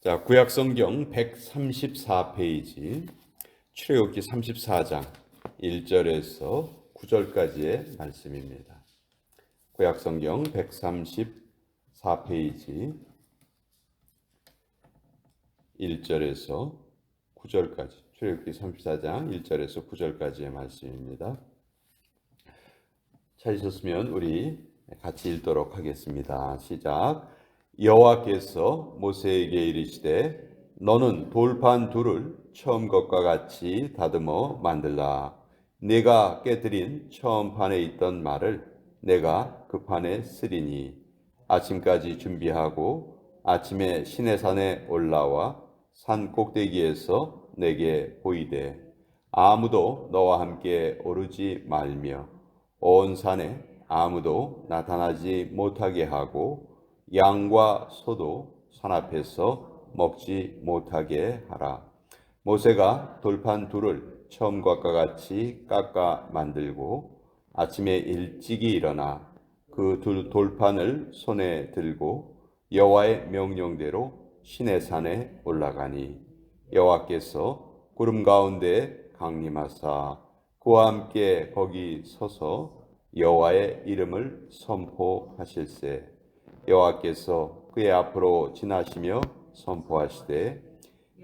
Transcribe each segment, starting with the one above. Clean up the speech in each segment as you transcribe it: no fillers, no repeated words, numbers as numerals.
자, 구약성경 134페이지, 출애굽기 34장 1절에서 9절까지의 말씀입니다. 구약성경 134페이지 1절에서 9절까지, 출애굽기 34장 1절에서 9절까지의 말씀입니다. 찾으셨으면 우리 같이 읽도록 하겠습니다. 시작. 여호와께서 모세에게 이르시되 너는 돌판 둘을 처음 것과 같이 다듬어 만들라. 네가 깨뜨린 처음 판에 있던 말을 내가 그 판에 쓰리니 아침까지 준비하고 아침에 시내산에 올라와 산 꼭대기에서 내게 보이되 아무도 너와 함께 오르지 말며 온 산에 아무도 나타나지 못하게 하고 양과 소도 산 앞에서 먹지 못하게 하라. 모세가 돌판 둘을 처음과 같이 깎아 만들고 아침에 일찍이 일어나 그 두 돌판을 손에 들고 여호와의 명령대로 시내산에 올라가니 여호와께서 구름 가운데 강림하사 그와 함께 거기 서서 여호와의 이름을 선포하실세. 여호와께서 그의 앞으로 지나시며 선포하시되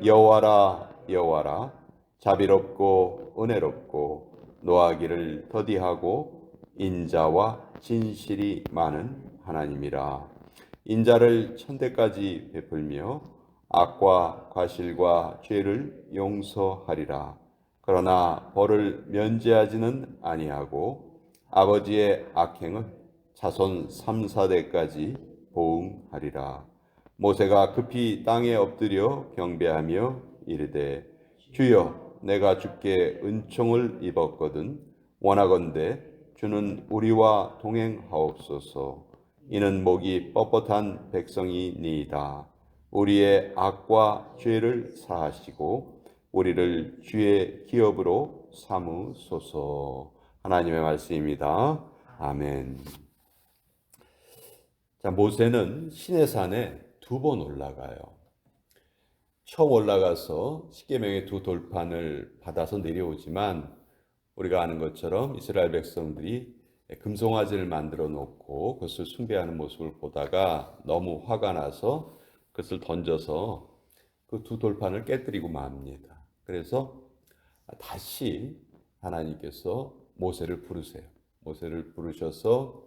여호와라 여호와라 자비롭고 은혜롭고 노하기를 더디하고 인자와 진실이 많은 하나님이라. 인자를 천대까지 베풀며 악과 과실과 죄를 용서하리라. 그러나 벌을 면제하지는 아니하고 아버지의 악행을 자손 3, 4대까지 보응하리라. 모세가 급히 땅에 엎드려 경배하며 이르되 주여 내가 주께 은총을 입었거든 원하건대 주는 우리와 동행하옵소서. 이는 목이 뻣뻣한 백성이니이다. 우리의 악과 죄를 사하시고 우리를 주의 기업으로 삼으소서. 하나님의 말씀입니다. 아멘. 자, 모세는 시내산에 두 번 올라가요. 처음 올라가서 십계명의 두 돌판을 받아서 내려오지만 우리가 아는 것처럼 이스라엘 백성들이 금송아지를 만들어 놓고 그것을 숭배하는 모습을 보다가 너무 화가 나서 그것을 던져서 그 두 돌판을 깨뜨리고 맙니다. 그래서 다시 하나님께서 모세를 부르세요. 모세를 부르셔서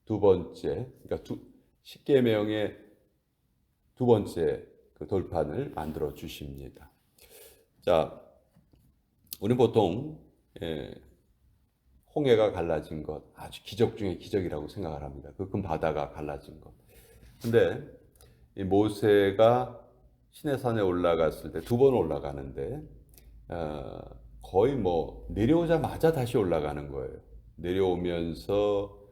두 번째, 그러니까 십계명의 두 번째 그 돌판을 만들어 주십니다. 자, 우리는 보통 홍해가 갈라진 것 아주 기적 중에 기적이라고 생각을 합니다. 그 큰 바다가 갈라진 것. 근데 이 모세가 시내산에 올라갔을 때 두 번 올라가는데 거의 뭐 내려오자마자 다시 올라가는 거예요. 내려오면서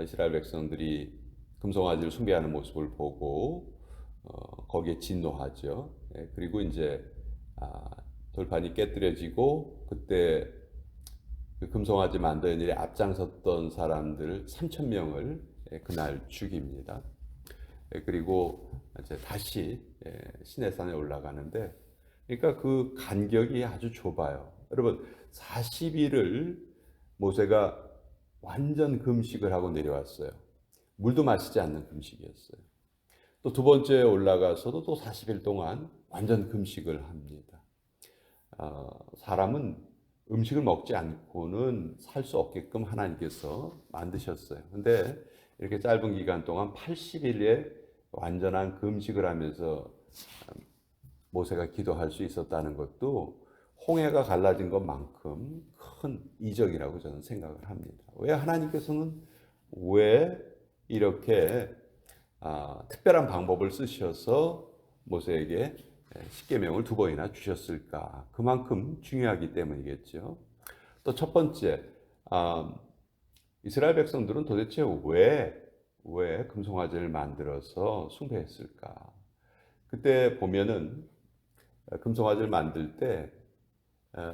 이스라엘 백성들이 금송아지를 숭배하는 모습을 보고 거기에 진노하죠. 그리고 이제 돌판이 깨뜨려지고 그때 그 금송아지 만드는 일에 앞장섰던 사람들 3,000명을 그날 죽입니다. 그리고 이제 다시 시내산에 올라가는데, 그러니까 그 간격이 아주 좁아요. 여러분, 40일을 모세가 완전 금식을 하고 내려왔어요. 물도 마시지 않는 금식이었어요. 또 두 번째 올라가서도 또 40일 동안 완전 금식을 합니다. 사람은 음식을 먹지 않고는 살 수 없게끔 하나님께서 만드셨어요. 근데 이렇게 짧은 기간 동안 80일의 완전한 금식을 하면서 모세가 기도할 수 있었다는 것도 홍해가 갈라진 것만큼 큰 이적이라고 저는 생각을 합니다. 왜 하나님께서는 왜 이렇게 특별한 방법을 쓰셔서 모세에게 십계명을 두 번이나 주셨을까? 그만큼 중요하기 때문이겠죠. 또 첫 번째, 이스라엘 백성들은 도대체 왜 금송아지를 만들어서 숭배했을까? 그때 보면은 금송아지를 만들 때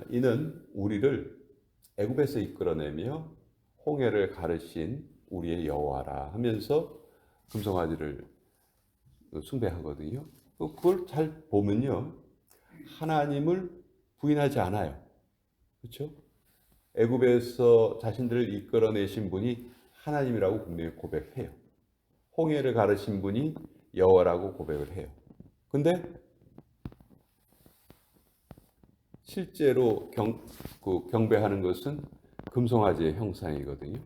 이는 우리를 애굽에서 이끌어내며 홍해를 가르신 우리의 여호와라 하면서 금송아지를 숭배하거든요. 그걸 잘 보면요, 하나님을 부인하지 않아요. 그렇죠? 애굽에서 자신들을 이끌어내신 분이 하나님이라고 분명히 고백해요. 홍해를 가르신 분이 여호와라고 고백을 해요. 근데 실제로 경배하는 것은 금송아지의 형상이거든요.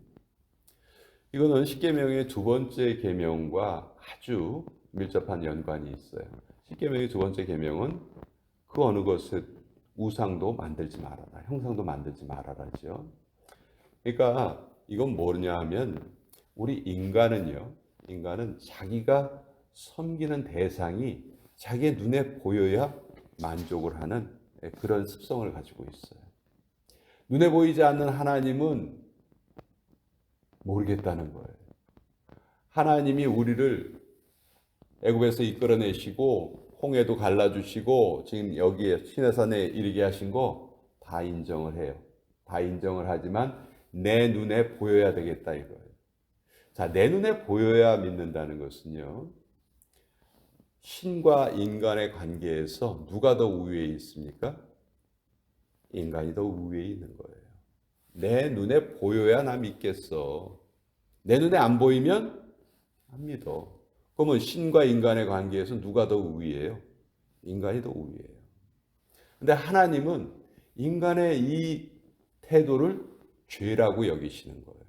이거는 십계명의 두 번째 계명과 아주 밀접한 연관이 있어요. 십계명의 두 번째 계명은 그 어느 것을 우상도 만들지 말아라, 형상도 만들지 말아라죠. 그러니까 이건 뭐냐 하면 우리 인간은 자기가 섬기는 대상이 자기의 눈에 보여야 만족을 하는 그런 습성을 가지고 있어요. 눈에 보이지 않는 하나님은 모르겠다는 거예요. 하나님이 우리를 애굽에서 이끌어내시고 홍해도 갈라주시고 지금 여기에 시내산에 이르게 하신 거 다 인정을 해요. 다 인정을 하지만 내 눈에 보여야 되겠다 이거예요. 자, 내 눈에 보여야 믿는다는 것은요, 신과 인간의 관계에서 누가 더 우위에 있습니까? 인간이 더 우위에 있는 거예요. 내 눈에 보여야 나 믿겠어. 내 눈에 안 보이면 안 믿어. 그러면 신과 인간의 관계에서 누가 더 우위예요? 인간이 더 우위예요. 근데 하나님은 인간의 이 태도를 죄라고 여기시는 거예요.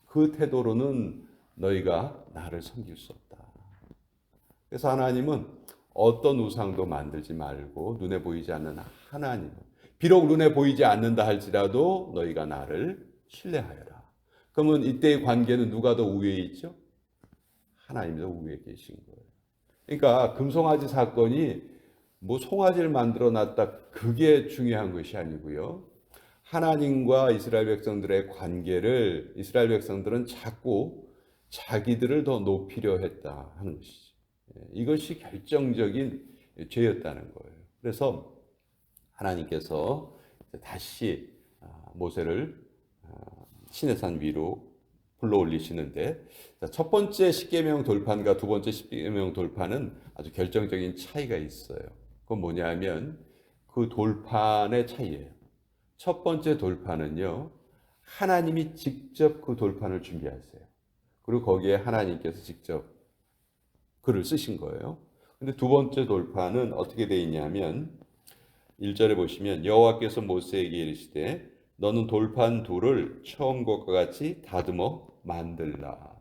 그 태도로는 너희가 나를 섬길 수 없다. 그래서 하나님은 어떤 우상도 만들지 말고 눈에 보이지 않는 하나님, 비록 눈에 보이지 않는다 할지라도 너희가 나를 신뢰하여라. 그러면 이때의 관계는 누가 더 우위에 있죠? 하나님이 더 우위에 계신 거예요. 그러니까 금송아지 사건이 뭐 송아지를 만들어 놨다, 그게 중요한 것이 아니고요. 하나님과 이스라엘 백성들의 관계를 이스라엘 백성들은 자꾸 자기들을 더 높이려 했다 하는 것이죠. 이것이 결정적인 죄였다는 거예요. 그래서 하나님께서 다시 모세를 시내산 위로 불러 올리시는데, 첫 번째 십계명 돌판과 두 번째 십계명 돌판은 아주 결정적인 차이가 있어요. 그건 뭐냐면 그 돌판의 차이예요. 첫 번째 돌판은요, 하나님이 직접 그 돌판을 준비하세요. 그리고 거기에 하나님께서 직접 글을 쓰신 거예요. 근데 두 번째 돌판은 어떻게 되어 있냐면 1절에 보시면 여호와께서 모세에게 이르시되 너는 돌판 둘을 처음 것과 같이 다듬어 만들라.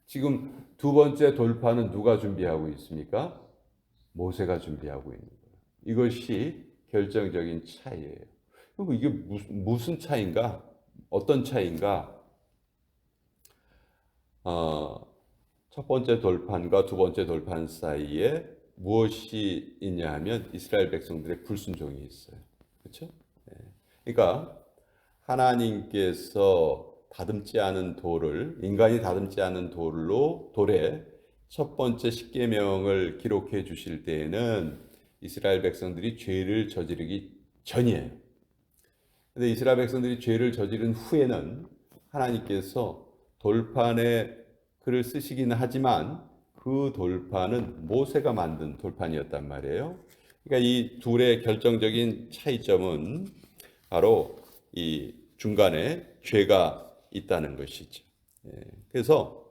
지금 두 번째 돌판은 누가 준비하고 있습니까? 모세가 준비하고 있는 거예요. 이것이 결정적인 차이예요. 그리고 이게 무슨 차이인가? 어떤 차이인가? 첫 번째 돌판과 두 번째 돌판 사이에 무엇이 있냐 하면 이스라엘 백성들의 불순종이 있어요. 그렇죠? 그러니까 하나님께서 다듬지 않은 돌을, 인간이 다듬지 않은 돌에 첫 번째 십계명을 기록해 주실 때에는 이스라엘 백성들이 죄를 저지르기 전이에요. 근데 이스라엘 백성들이 죄를 저지른 후에는 하나님께서 돌판에 글을 쓰시기는 하지만 그 돌판은 모세가 만든 돌판이었단 말이에요. 그러니까 이 둘의 결정적인 차이점은 바로 이 중간에 죄가 있다는 것이죠. 그래서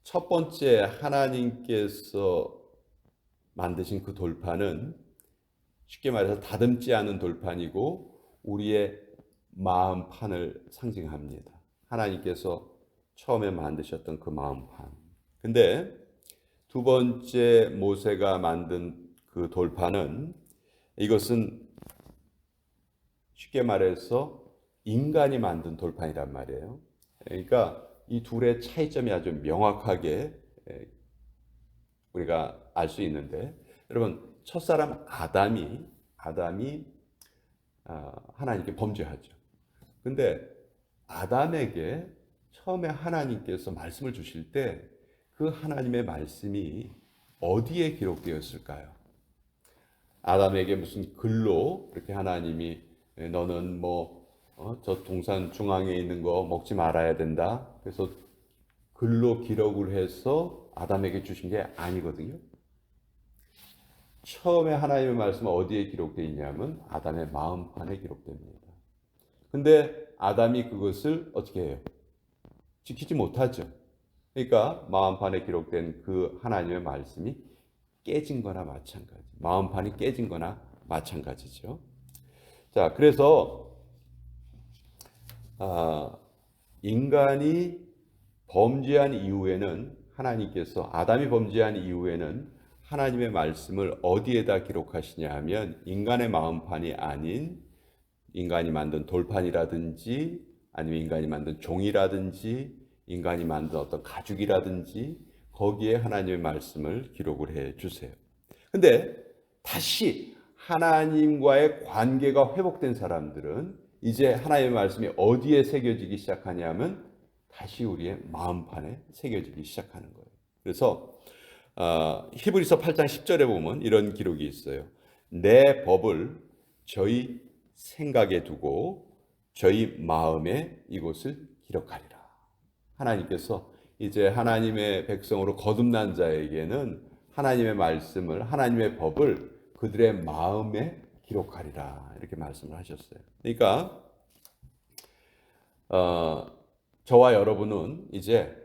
첫 번째 하나님께서 만드신 그 돌판은 쉽게 말해서 다듬지 않은 돌판이고 우리의 마음판을 상징합니다. 하나님께서 처음에 만드셨던 그 마음판. 근데 두 번째 모세가 만든 그 돌판은, 이것은 쉽게 말해서 인간이 만든 돌판이란 말이에요. 그러니까 이 둘의 차이점이 아주 명확하게 우리가 알 수 있는데, 여러분 첫사람 아담이 하나님께 범죄하죠. 근데 아담에게 처음에 하나님께서 말씀을 주실 때 그 하나님의 말씀이 어디에 기록되었을까요? 아담에게 무슨 글로 이렇게 하나님이 너는 뭐 저 동산 중앙에 있는 거 먹지 말아야 된다. 그래서 글로 기록을 해서 아담에게 주신 게 아니거든요. 처음에 하나님의 말씀은 어디에 기록되어 있냐면 아담의 마음판에 기록됩니다. 근데 아담이 그것을 어떻게 해요? 지키지 못하죠. 그러니까 마음판에 기록된 그 하나님의 말씀이 깨진 거나 마찬가지. 마음판이 깨진 거나 마찬가지죠. 자, 그래서 인간이 범죄한 이후에는 하나님께서 아담이 범죄한 이후에는 하나님의 말씀을 어디에다 기록하시냐 하면 인간의 마음판이 아닌 인간이 만든 돌판이라든지 아니면 인간이 만든 종이라든지 인간이 만든 어떤 가죽이라든지 거기에 하나님의 말씀을 기록을 해 주세요. 근데 다시 하나님과의 관계가 회복된 사람들은 이제 하나님의 말씀이 어디에 새겨지기 시작하냐면 다시 우리의 마음판에 새겨지기 시작하는 거예요. 그래서 히브리서 8장 10절에 보면 이런 기록이 있어요. 내 법을 저희 생각에 두고 저희 마음에 이것을 기록하리라. 하나님께서 이제 하나님의 백성으로 거듭난 자에게는 하나님의 말씀을 하나님의 법을 그들의 마음에 기록하리라 이렇게 말씀을 하셨어요. 그러니까 저와 여러분은 이제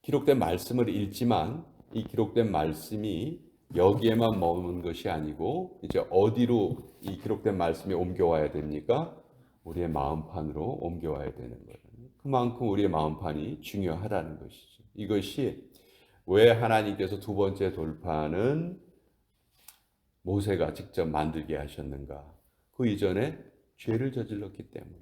기록된 말씀을 읽지만 이 기록된 말씀이 여기에만 머무는 것이 아니고 이제 어디로 이 기록된 말씀이 옮겨와야 됩니까? 우리의 마음판으로 옮겨와야 되는 거예요. 그만큼 우리의 마음판이 중요하다는 것이죠. 이것이 왜 하나님께서 두 번째 돌판은 모세가 직접 만들게 하셨는가? 그 이전에 죄를 저질렀기 때문에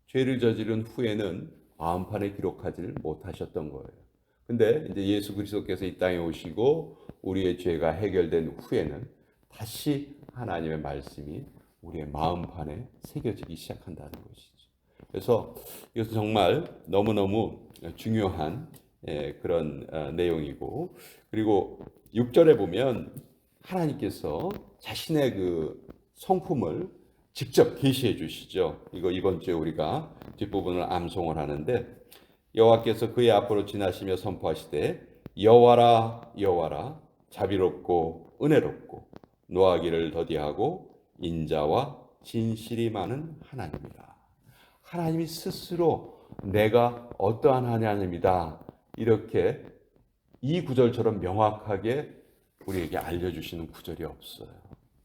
죄를 저지른 후에는 마음판에 기록하지를 못하셨던 거예요. 근데 이제 예수 그리스도께서 이 땅에 오시고 우리의 죄가 해결된 후에는 다시 하나님의 말씀이 우리의 마음판에 새겨지기 시작한다는 것이죠. 그래서 이것은 정말 너무너무 중요한 그런 내용이고, 그리고 6절에 보면 하나님께서 자신의 그 성품을 직접 계시해 주시죠. 이거 이번 주에 우리가 뒷부분을 암송을 하는데 여호와께서 그의 앞으로 지나시며 선포하시되 여호와라 여호와라 자비롭고 은혜롭고 노하기를 더디하고 인자와 진실이 많은 하나님이다. 하나님이 스스로 내가 어떠한 하나님이다 이렇게 이 구절처럼 명확하게 우리에게 알려주시는 구절이 없어요.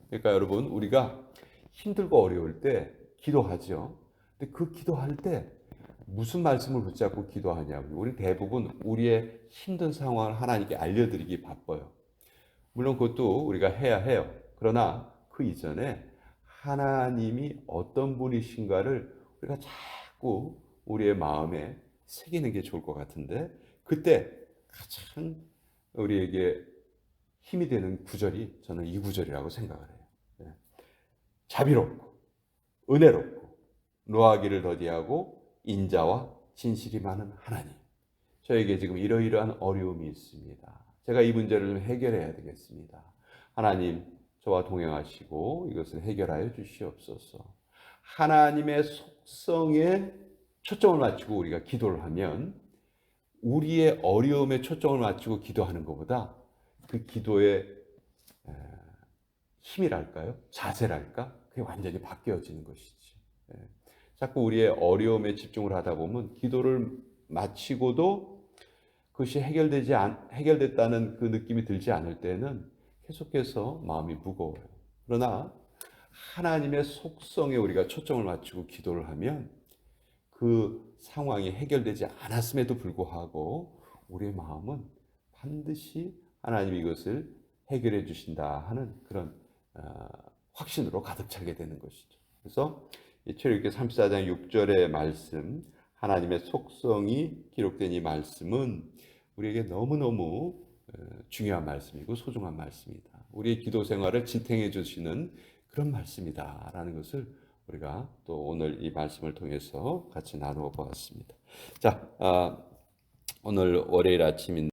그러니까 여러분 우리가 힘들고 어려울 때 기도하죠. 근데 그 기도할 때 무슨 말씀을 붙잡고 기도하냐고요. 우리 대부분 우리의 힘든 상황을 하나님께 알려드리기 바빠요. 물론 그것도 우리가 해야 해요. 그러나 그 이전에 하나님이 어떤 분이신가를 우리가 자꾸 우리의 마음에 새기는 게 좋을 것 같은데 그때 가장 우리에게 힘이 되는 구절이 저는 이 구절이라고 생각을 해요. 자비롭고 은혜롭고 노하기를 더디하고 인자와 진실이 많은 하나님. 저에게 지금 이러이러한 어려움이 있습니다. 제가 이 문제를 좀 해결해야 되겠습니다. 하나님 저와 동행하시고 이것을 해결하여 주시옵소서. 하나님의 속성에 초점을 맞추고 우리가 기도를 하면 우리의 어려움에 초점을 맞추고 기도하는 것보다 그 기도의 힘이랄까요? 자세랄까? 그게 완전히 바뀌어지는 것이지. 자꾸 우리의 어려움에 집중을 하다 보면 기도를 마치고도 그것이 해결됐다는 그 느낌이 들지 않을 때는 계속해서 마음이 무거워요. 그러나 하나님의 속성에 우리가 초점을 맞추고 기도를 하면 그 상황이 해결되지 않았음에도 불구하고 우리의 마음은 반드시 하나님이 이것을 해결해 주신다 하는 그런 확신으로 가득 차게 되는 것이죠. 그래서 출애굽기 34장 6절의 말씀, 하나님의 속성이 기록된 이 말씀은 우리에게 너무너무 중요한 말씀이고 소중한 말씀이다. 우리의 기도 생활을 지탱해 주시는 그런 말씀이다라는 것을 우리가 또 오늘 이 말씀을 통해서 같이 나누어 보았습니다. 자, 오늘 월요일 아침인데